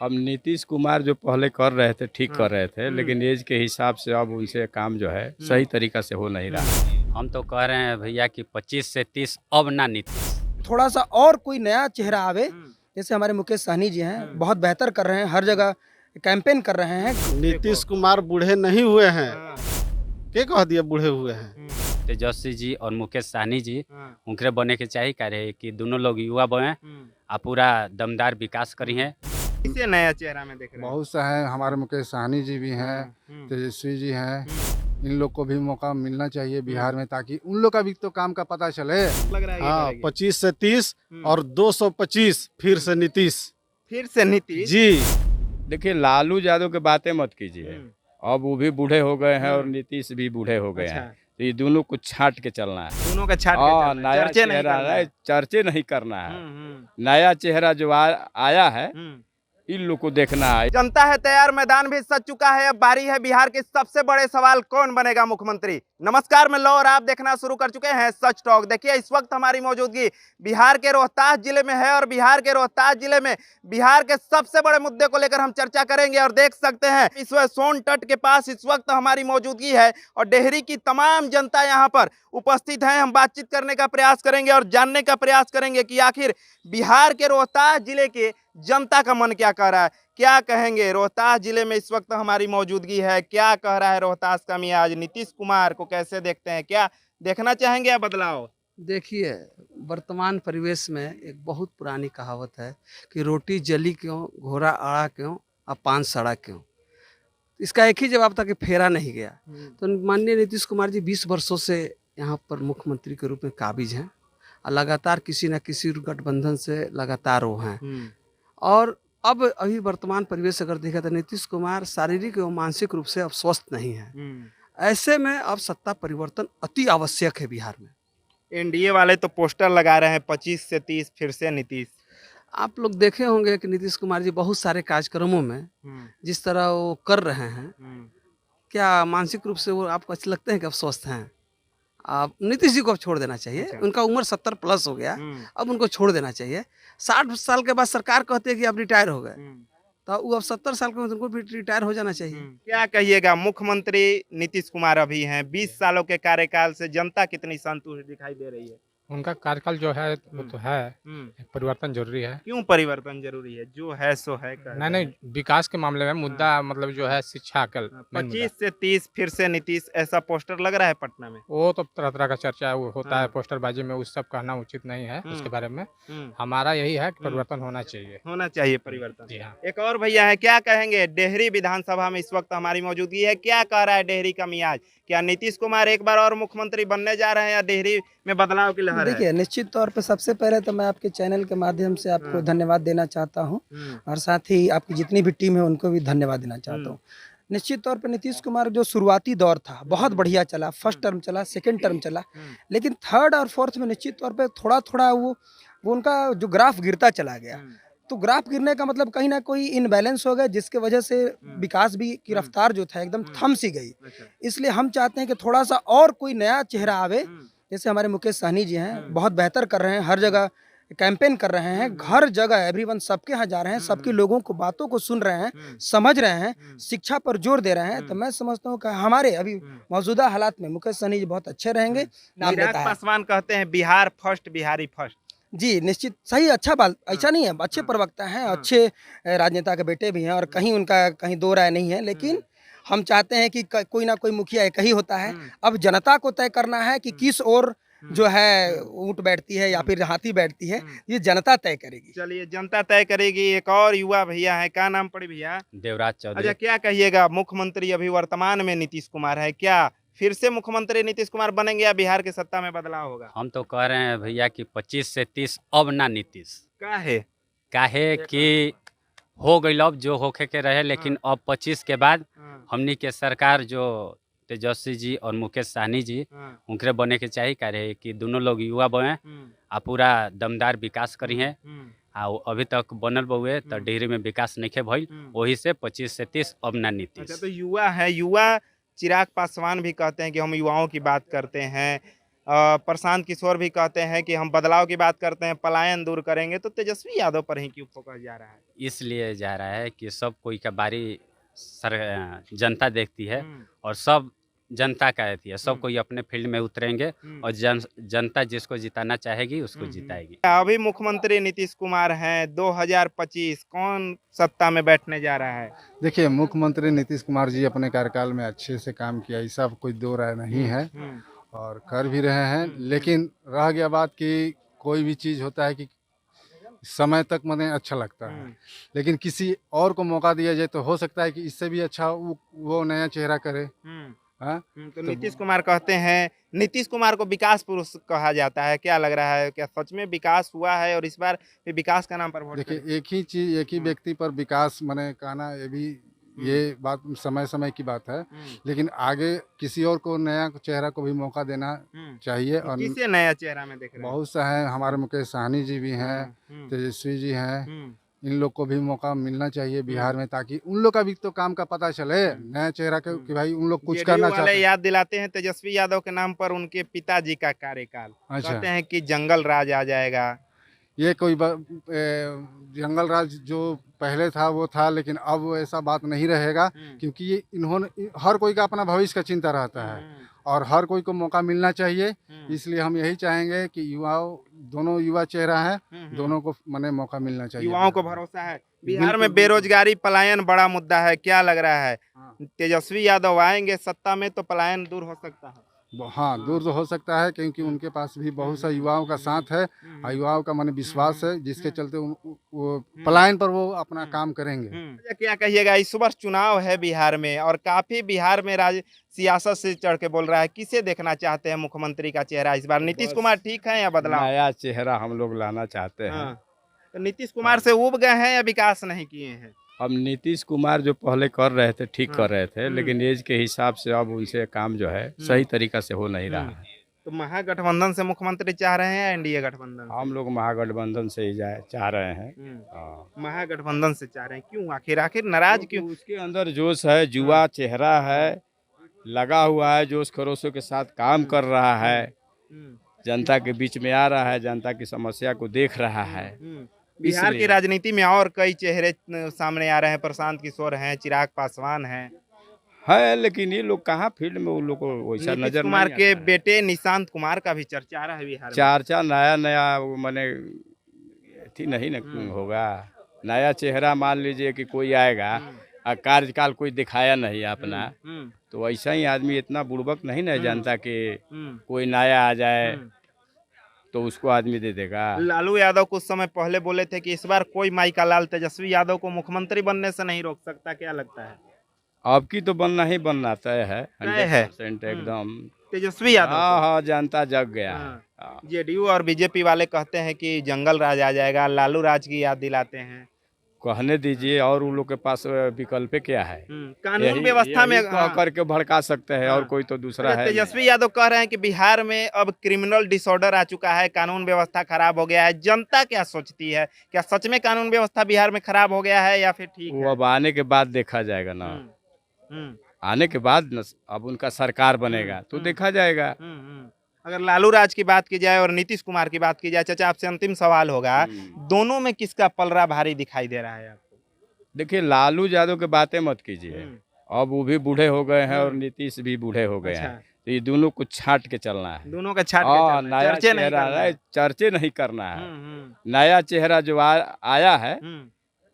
अब नीतीश कुमार जो पहले कर रहे थे ठीक कर रहे थे, लेकिन एज के हिसाब से अब उनसे काम जो है सही तरीका से हो नहीं रहा। हम तो कह रहे हैं भैया कि 25 से 30 अब ना नीतीश। थोड़ा सा और कोई नया चेहरा आवे। जैसे हमारे मुकेश सहनी जी हैं, बहुत बेहतर कर रहे हैं, हर जगह कैंपेन कर रहे हैं। नीतीश कुमार बूढ़े नहीं हुए हैं, के कह दिए बूढ़े हुए हैं। तेजस्वी जी और मुकेश सहनी जी उनके बने के चाहिए कह रहे कि दोनों लोग युवा बने आ पूरा दमदार विकास करी है। किसे नया चेहरा में देख रहे हैं? बहुत सा है, हमारे मुकेश सहनी जी भी हैं, तेजस्वी जी हैं। इन लोग को भी मौका मिलना चाहिए बिहार में, ताकि उन लोग का भी तो काम का पता चले। लग रहा है कि हाँ, करेंगे। 25 से 30 और 225 फिर से नीतीश फिर से नीतीश जी। देखिए, लालू यादव की बातें मत कीजिए। अब वो भी बूढ़े हो गए हैं और नीतीश भी बूढ़े हो गए अच्छा। हैं, तो ये दोनों को छांट के चलना है। दोनों का छाट के हाँ, चलना है, नया चर्चे नहीं चेहरा करना है, है। चर्चे नहीं करना है। हम्म। नया चेहरा जो आया है, इन लोग को देखना है। जनता है तैयार, मैदान भी सज चुका है। अब बारी है बिहार के सबसे बड़े सवाल, कौन बनेगा मुख्यमंत्री। नमस्कार, मैं लो और आप देखना शुरू कर चुके हैं सच टॉक। देखिए, इस वक्त हमारी मौजूदगी बिहार के रोहतास जिले में है और बिहार के रोहतास जिले में बिहार के सबसे बड़े मुद्दे को लेकर हम चर्चा करेंगे। और देख सकते हैं इस वक्त सोन तट के पास इस वक्त हमारी मौजूदगी है और डेहरी की तमाम जनता यहाँ पर उपस्थित है। हम बातचीत करने का प्रयास करेंगे और जानने का प्रयास करेंगे कि आखिर बिहार के रोहतास जिले के जनता का मन क्या कह रहा है, क्या कहेंगे। रोहतास जिले में इस वक्त हमारी मौजूदगी है, क्या कह रहा है रोहतास का मियाज, नीतीश कुमार को कैसे देखते हैं, क्या देखना चाहेंगे या बदलाव। देखिए, वर्तमान परिवेश में एक बहुत पुरानी कहावत है कि रोटी जली क्यों, घोड़ा आड़ा क्यों और पान सड़ा क्यों। इसका एक ही जवाब था कि फेरा नहीं गया। तो माननीय नीतीश कुमार जी 20 वर्षों से यहाँ पर मुख्यमंत्री के रूप में काबिज हैं और लगातार किसी न किसी गठबंधन से लगातार वो हैं। और अब अभी वर्तमान परिवेश अगर देखा तो नीतीश कुमार शारीरिक एवं मानसिक रूप से अब स्वस्थ नहीं है। ऐसे में अब सत्ता परिवर्तन अति आवश्यक है बिहार में। एनडीए वाले तो पोस्टर लगा रहे हैं 25 से 30 फिर से नीतीश। आप लोग देखे होंगे कि नीतीश कुमार जी बहुत सारे कार्यक्रमों में जिस तरह वो कर रहे हैं, क्या मानसिक रूप से वो आपको अच्छे लगते हैं कि अब स्वस्थ हैं? आप नीतीश जी को अब छोड़ देना चाहिए। अच्छा। उनका उम्र 70 प्लस हो गया, अब उनको छोड़ देना चाहिए। 60 साल के बाद सरकार कहती है कि आप रिटायर हो गए, तो वो अब 70 साल के बाद उनको भी रिटायर हो जाना चाहिए। क्या कहिएगा, मुख्यमंत्री नीतीश कुमार अभी हैं, 20 सालों के कार्यकाल से जनता कितनी संतुष्ट दिखाई दे रही है। उनका कार्यकाल जो है वो तो है, परिवर्तन जरूरी है। क्यों परिवर्तन जरूरी है, जो है सो है नहीं, विकास के मामले में मुद्दा मतलब जो है शिक्षा का main 25 से 30 फिर से नीतीश, ऐसा पोस्टर लग रहा है पटना में। वो तो तरह तरह का चर्चा वो होता है पोस्टरबाजी में, उस सब कहना उचित नहीं है उसके बारे में। हमारा यही है कि परिवर्तन होना चाहिए। होना चाहिए परिवर्तन। जी हाँ। एक और भैया है, क्या कहेंगे। डेहरी विधानसभा में इस वक्त हमारी मौजूदगी है, क्या कह रहा है डेहरी का मियाज। क्या नीतीश कुमार एक बार और मुख्यमंत्री बनने जा रहे हैं या डेहरी में बदलाव की लहर है। देखिए, निश्चित तौर पे सबसे पहले तो मैं आपके चैनल के माध्यम से आपको धन्यवाद देना चाहता हूं और साथ ही आपकी जितनी भी टीम है उनको भी धन्यवाद देना चाहता हूं। निश्चित तौर पे नीतीश कुमार जो शुरुआती दौर था बहुत बढ़िया चला, फर्स्ट टर्म चला, सेकंड टर्म चला, लेकिन थर्ड और फोर्थ में निश्चित तौर पे थोड़ा थोड़ा वो उनका जो ग्राफ गिरता चला गया। तो ग्राफ गिरने का मतलब कहीं ना कोई इनबैलेंस हो गया, जिसके वजह से विकास भी की रफ्तार जो था एकदम थम सी गई। इसलिए हम चाहते हैं कि थोड़ा सा और कोई नया चेहरा आवे। जैसे हमारे मुकेश सहनी जी हैं, बहुत बेहतर कर रहे हैं, हर जगह कैंपेन कर रहे हैं, हर जगह एवरीवन सबके यहाँ जा रहे हैं, सबके लोगों को बातों को सुन रहे हैं, समझ रहे हैं, शिक्षा पर जोर दे रहे हैं। तो मैं समझता हूँ कि हमारे अभी मौजूदा हालात में मुकेश सहनी जी बहुत अच्छे रहेंगे। नाम चिराग देता है पासवान कहते हैं बिहार फर्स्ट, बिहारी फर्स्ट। जी, निश्चित सही, अच्छा बात, ऐसा नहीं है, अच्छे प्रवक्ता हैं, अच्छे राजनेता के बेटे भी हैं और कहीं उनका कहीं दो राय नहीं है। लेकिन हम चाहते हैं कि कोई ना कोई मुखिया एक ही होता है। अब जनता को तय करना है कि किस ओर जो है ऊंट बैठती है या फिर हाथी बैठती है, ये जनता तय करेगी। चलिए, जनता तय करेगी। एक और युवा भैया है, क्या नाम पड़ी भैया। देवराज चौधरी। अच्छा, क्या कहिएगा, मुख्यमंत्री अभी वर्तमान में नीतीश कुमार है, क्या फिर से मुख्यमंत्री नीतीश कुमार बनेंगे या बिहार की सत्ता में बदलाव होगा। हम तो कह रहे हैं भैया कि 25 से 30 अब ना नीतीश। काहे कि हो गई अब जो होखे के रहे, लेकिन अब 25 के बाद हमनी के सरकार जो तेजस्वी जी और मुकेश सहनी जी उनके बने के चाहिए कह रहे कि दोनों लोग युवा बने आ पूरा दमदार विकास करी है। अभी तक बनल बहुए तो डेहरी में विकास नहीं भइल, वही से 25 से 30 अब ना नीतीश। अच्छा, तो युवा है, युवा चिराग पासवान भी कहते हैं कि हम युवाओं की बात करते हैं। प्रशांत किशोर भी कहते हैं कि हम बदलाव की बात करते हैं, पलायन दूर करेंगे, तो तेजस्वी यादव पर ही क्यों फोकस जा रहा है? इसलिए जा रहा है कि सब कोई का बारी जनता देखती है और सब जनता का अथी है, सब कोई अपने फील्ड में उतरेंगे और जनता जिसको जिताना चाहेगी उसको जिताएगी। अभी मुख्यमंत्री नीतीश कुमार हैं, 2025 कौन सत्ता में बैठने जा रहा है? देखिए, मुख्यमंत्री नीतीश कुमार जी अपने कार्यकाल में अच्छे से काम किया, ऐसा कोई दो राय नहीं है और कर भी रहे हैं। लेकिन रह गया बात कि कोई भी चीज़ होता है कि समय तक मने अच्छा लगता है, लेकिन किसी और को मौका दिया जाए तो हो सकता है कि इससे भी अच्छा वो नया चेहरा करे। हाँ, तो नीतीश कुमार कहते हैं, नीतीश कुमार को विकास पुरुष कहा जाता है, क्या लग रहा है, क्या सच में विकास हुआ है और इस बार भी विकास का नाम पर वोट देखिए, करेंगे? एक ही चीज, एक ही व्यक्ति पर विकास मने कहना ये बात समय समय की बात है, लेकिन आगे किसी और को नया चेहरा को भी मौका देना चाहिए। तो और किसे नया चेहरा में देख रहे हैं? बहुत सा है, हमारे मुकेश सहनी जी भी हैं, तेजस्वी जी हैं, इन लोग को भी मौका मिलना चाहिए बिहार में, ताकि उन लोग का भी तो काम का पता चले, नया चेहरा के कि भाई उन लोग कुछ जेडीयू करना वाले चाहते हैं। याद दिलाते हैं तेजस्वी यादव के नाम पर उनके पिताजी का कार्यकाल, अच्छा। कहते हैं कि जंगल राज आ जाएगा। ये कोई जंगल राज जो पहले था वो था, लेकिन अब वो ऐसा बात नहीं रहेगा, क्योंकि ये इन्होंने हर कोई का अपना भविष्य का चिंता रहता है और हर कोई को मौका मिलना चाहिए। इसलिए हम यही चाहेंगे कि दोनों युवा चेहरा है, दोनों को मने मौका मिलना चाहिए। युवाओं को भरोसा है। बिहार में बेरोजगारी, पलायन बड़ा मुद्दा है, क्या लग रहा है? तेजस्वी यादव आएंगे सत्ता में तो पलायन दूर हो सकता है? हाँ, दूर तो हो सकता है, क्योंकि उनके पास भी बहुत सा युवाओं का साथ है और युवाओं का मन विश्वास है, जिसके चलते वो पलायन पर वो अपना काम करेंगे। क्या कहिएगा, इस वर्ष चुनाव है बिहार में और काफी बिहार में सियासत से चढ़ के बोल रहा है, किसे देखना चाहते हैं मुख्यमंत्री का चेहरा इस बार? नीतीश कुमार ठीक है या बदलाव? नया चेहरा हम लोग लाना चाहते हैं। हाँ। तो नीतीश कुमार से उब गए हैं या विकास नहीं किए हैं? अब नीतीश कुमार जो पहले कर रहे थे ठीक कर रहे थे, लेकिन एज के हिसाब से अब उनसे काम जो है सही तरीका से हो नहीं रहा है। तो महागठबंधन से मुख्यमंत्री चाह रहे हैं या एनडीए गठबंधन? हम लोग महागठबंधन से ही चाह रहे हैं। हाँ। महागठबंधन से चाह रहे हैं, क्यों? आखिर नाराज क्यों? उसके अंदर जोश है, युवा चेहरा है, लगा हुआ है, जोश खरोशों के साथ काम कर रहा है, जनता के बीच में आ रहा है, जनता की समस्या को देख रहा है। बिहार की राजनीति में और कई चेहरे सामने आ रहे हैं, प्रशांत किशोर हैं, चिराग पासवान हैं, लेकिन ये लोग कहाँ फील्ड में उन लोग को वैसा नीतीश नजर कुमार नहीं के आता है। बेटे निशांत कुमार का भी चर्चा आ रहा है बिहार में। चर्चा नया वो मैंने थी नहीं न होगा, नया चेहरा मान लीजिए कि कोई आएगा और कार्यकाल कोई दिखाया नहीं अपना, तो ऐसा ही आदमी इतना बुड़बक नहीं ना जानता कि कोई नया आ जाए तो उसको आदमी दे देगा। लालू यादव कुछ समय पहले बोले थे कि इस बार कोई माई का लाल तेजस्वी यादव को मुख्यमंत्री बनने से नहीं रोक सकता, क्या लगता है? अब की तो बनना ही बनना तय है, 100% एकदम। तेजस्वी यादव हाँ, जनता जग गया है। हाँ। जेडीयू और बीजेपी वाले कहते हैं कि जंगल राज आ जाएगा, लालू राज की याद दिलाते हैं। कहने दीजिए, और उन लोग के पास विकल्प क्या है? कानून व्यवस्था में कह करके भड़का सकते हैं और कोई तो दूसरा है। तेजस्वी यादव कह रहे हैं कि बिहार में अब क्रिमिनल डिसऑर्डर आ चुका है, कानून व्यवस्था खराब हो गया है। जनता क्या सोचती है, क्या सच में कानून व्यवस्था बिहार में खराब हो गया है या फिर ठीक है? वो अब आने के बाद देखा जाएगा ना, आने के बाद न, अब उनका सरकार बनेगा तो देखा जाएगा। अगर लालू राज की बात की जाए और नीतीश कुमार की बात की जाए, चाचा आपसे अंतिम सवाल होगा, दोनों में किसका पलड़ा भारी दिखाई दे रहा है आपको? देखिए, लालू यादव की बातें मत कीजिए, अब वो भी बूढ़े हो गए हैं और नीतीश भी बूढ़े हो गए हैं, तो ये दोनों को छाट के चलना है। दोनों का छाट के चलना है, नया चर्चे नहीं चेहरा करना है। चर्चे नहीं करना है। नया चेहरा जो आया है,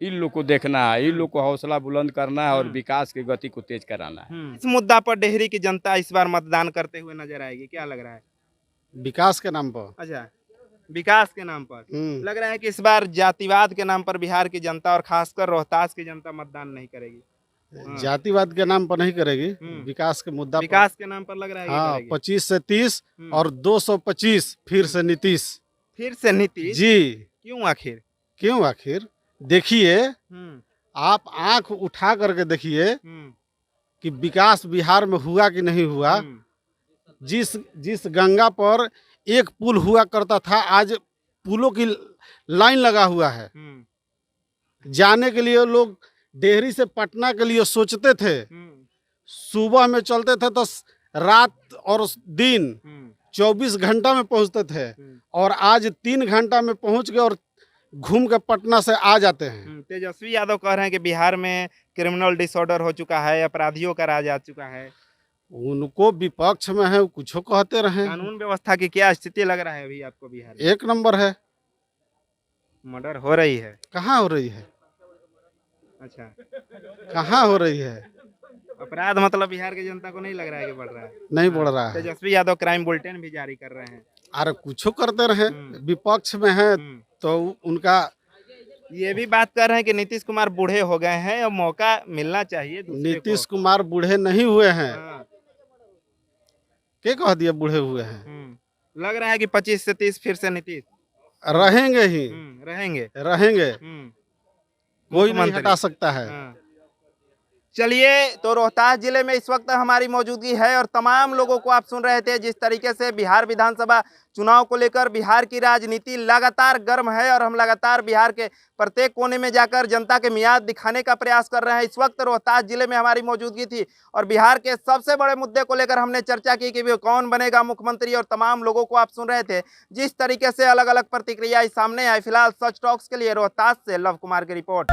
इन लोग को देखना है, इन लोग को हौसला बुलंद करना है और विकास की गति को तेज कराना है। इस मुद्दा पर डेहरी की जनता इस बार मतदान करते हुए नजर आएगी, क्या लग रहा है? विकास के नाम पर। अच्छा, विकास के नाम पर लग रहा है कि इस बार जातिवाद के नाम पर बिहार की जनता और खासकर रोहतास की जनता मतदान नहीं करेगी। जातिवाद के नाम पर नहीं करेगी, विकास के मुद्दा पर। विकास के नाम पर लग रहा है कि हाँ, करेगी। 25 से 30 और 225 फिर से नीतीश। फिर से नीतीश जी, क्यों आखिर? क्यों आखिर? देखिए, आप आंख उठा करके देखिए कि विकास बिहार में हुआ कि नहीं हुआ। जिस गंगा पर एक पुल हुआ करता था, आज पुलों की लाइन लगा हुआ है। जाने के लिए लोग डेहरी से पटना के लिए सोचते थे, सुबह में चलते थे तो रात और दिन 24 घंटा में पहुंचते थे और आज 3 घंटा में पहुंच गए और घूम के पटना से आ जाते हैं। तेजस्वी यादव कह रहे हैं कि बिहार में क्रिमिनल डिसऑर्डर हो चुका है, अपराधियों का राज आ चुका है। उनको विपक्ष में है, कुछ कहते रहे। कानून व्यवस्था की क्या स्थिति लग रहा है अभी आपको बिहार में? 1 नंबर है। मर्डर हो रही है? कहाँ हो रही है? अच्छा, कहाँ हो रही है? अपराध मतलब बिहार की जनता को नहीं लग रहा है कि बढ़ रहा है? नहीं बढ़ रहा है। तेजस्वी यादव क्राइम बुलेटिन भी जारी कर रहे हैं। अरे कुछ करते रहे, विपक्ष में है तो उनका ये भी बात कर रहे हैं कि नीतीश कुमार बूढ़े हो गए हैं और मौका मिलना चाहिए दूसरे नीतीश को। कुमार बूढ़े नहीं हुए हैं। हाँ। क्या कह दिया बूढ़े हुए हैं? लग रहा है कि 25 से 30 फिर से नीतीश रहेंगे ही, रहेंगे। रहेंगे। कोई नहीं मुख्यमंत्री। हटा सकता है। हाँ। चलिए, तो रोहतास जिले में इस वक्त हमारी मौजूदगी है और तमाम लोगों को आप सुन रहे थे जिस तरीके से बिहार विधानसभा चुनाव को लेकर बिहार की राजनीति लगातार गर्म है और हम लगातार बिहार के प्रत्येक कोने में जाकर जनता के मियाद दिखाने का प्रयास कर रहे हैं। इस वक्त रोहतास जिले में हमारी मौजूदगी थी और बिहार के सबसे बड़े मुद्दे को लेकर हमने चर्चा की कि वो कौन बनेगा मुख्यमंत्री और तमाम लोगों को आप सुन रहे थे जिस तरीके से अलग अलग प्रतिक्रियाएं सामने आई। फिलहाल सच टॉक्स के लिए रोहतास से लव कुमार की रिपोर्ट।